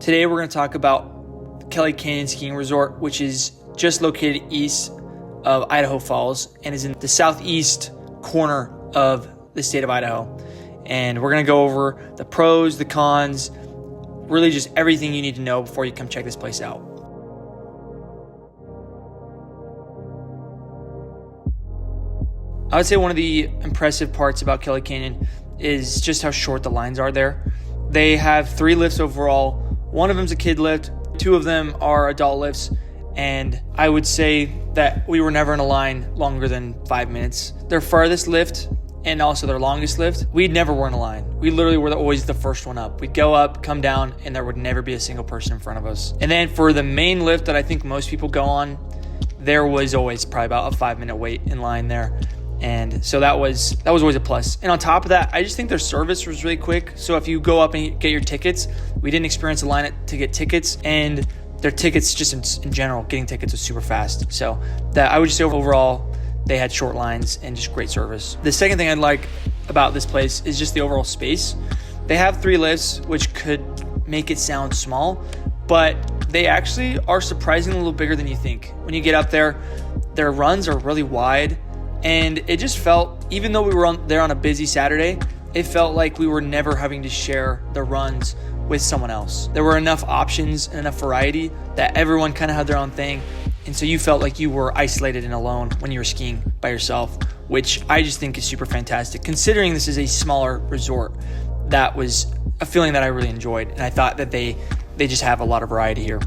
Today we're going to talk about Kelly Canyon Skiing Resort, which is just located east of Idaho Falls and is in the southeast corner of the state of Idaho. And we're going to go over the pros, the cons, really just everything you need to know before you come check this place out. I would say one of the impressive parts about Kelly Canyon is just how short the lines are there. They have 3 lifts overall. One of them's a kid lift, 2 of them are adult lifts, and I would say that we were never in a line longer than 5 minutes. Their farthest lift and also their longest lift, we never were in a line. We literally were always the first one up. We'd go up, come down, and there would never be a single person in front of us. And then for the main lift that I think most people go on, there was always probably about a 5-minute wait in line there. And so that was always a plus. And on top of that, I just think their service was really quick. So if you go up and get your tickets, we didn't experience a line to get tickets, and their tickets just in general, getting tickets was super fast. So that I would just say overall, they had short lines and just great service. The second thing I'd like about this place is just the overall space. They have 3 lifts, which could make it sound small, but they actually are surprisingly a little bigger than you think. When you get up there, their runs are really wide. And it just felt, even though we were there on a busy Saturday, it felt like we were never having to share the runs with someone else. There were enough options and enough variety that everyone kind of had their own thing. And so you felt like you were isolated and alone when you were skiing by yourself, which I just think is super fantastic. Considering this is a smaller resort, that was a feeling that I really enjoyed. And I thought that they just have a lot of variety here.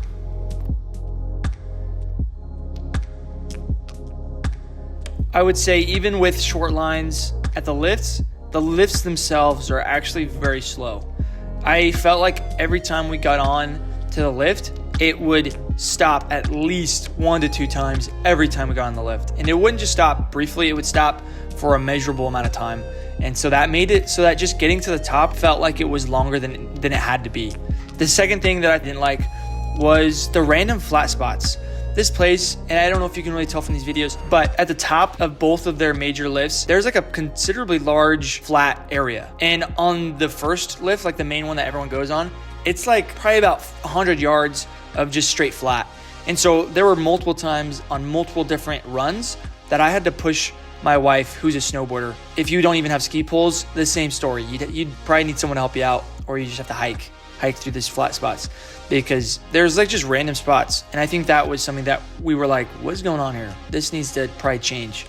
I would say even with short lines at the lifts themselves are actually very slow. I felt like every time we got on to the lift, it would stop at least 1 to 2 times every time we got on the lift. And it wouldn't just stop briefly, it would stop for a measurable amount of time. And so that made it so that just getting to the top felt like it was longer than it had to be. The second thing that I didn't like was the random flat spots. This place, and I don't know if you can really tell from these videos, but at the top of both of their major lifts, there's like a considerably large flat area. And on the first lift, like the main one that everyone goes on, it's like probably about 100 yards of just straight flat. And so there were multiple times on multiple different runs that I had to push my wife, who's a snowboarder. If you don't even have ski poles, the same story. You'd probably need someone to help you out, or you just have to hike through these flat spots, because there's like just random spots. And I think that was something that we were like, what's going on here? This needs to probably change.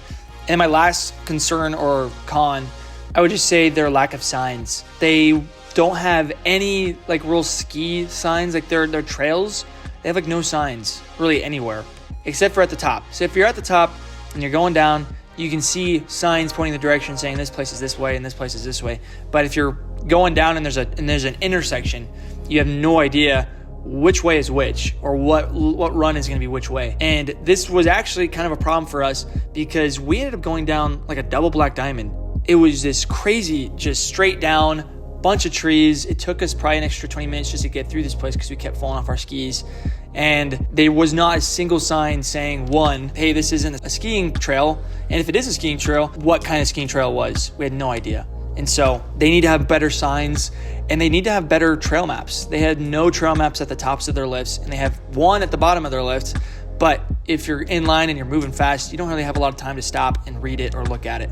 And my last concern or con, I would just say their lack of signs. They don't have any like real ski signs, like their trails. They have like no signs really anywhere except for at the top. So if you're at the top and you're going down, you can see signs pointing the direction saying this place is this way and this place is this way. But if you're going down and there's an intersection, you have no idea which way is which, or what run is going to be which way. And this was actually kind of a problem for us because we ended up going down like a double black diamond. It was this crazy, just straight down, bunch of trees. It took us probably an extra 20 minutes just to get through this place because we kept falling off our skis. And there was not a single sign saying, one, hey, this isn't a skiing trail. And if it is a skiing trail, what kind of skiing trail it was? We had no idea. And so they need to have better signs, and they need to have better trail maps. They had no trail maps at the tops of their lifts, and they have one at the bottom of their lifts. But if you're in line and you're moving fast, you don't really have a lot of time to stop and read it or look at it.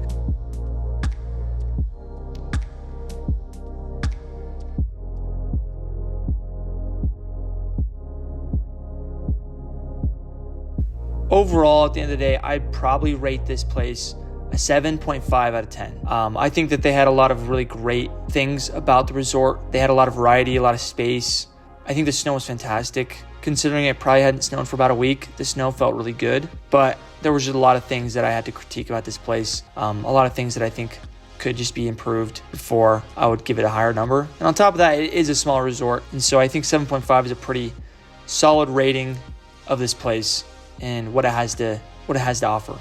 Overall, at the end of the day, I'd probably rate this place a 7.5 out of 10. I think that they had a lot of really great things about the resort. They had a lot of variety, a lot of space. I think the snow was fantastic. Considering it probably hadn't snowed for about a week, the snow felt really good. But there was just a lot of things that I had to critique about this place. A lot of things that I think could just be improved before I would give it a higher number. And on top of that, it is a small resort. And so I think 7.5 is a pretty solid rating of this place and what it has to offer.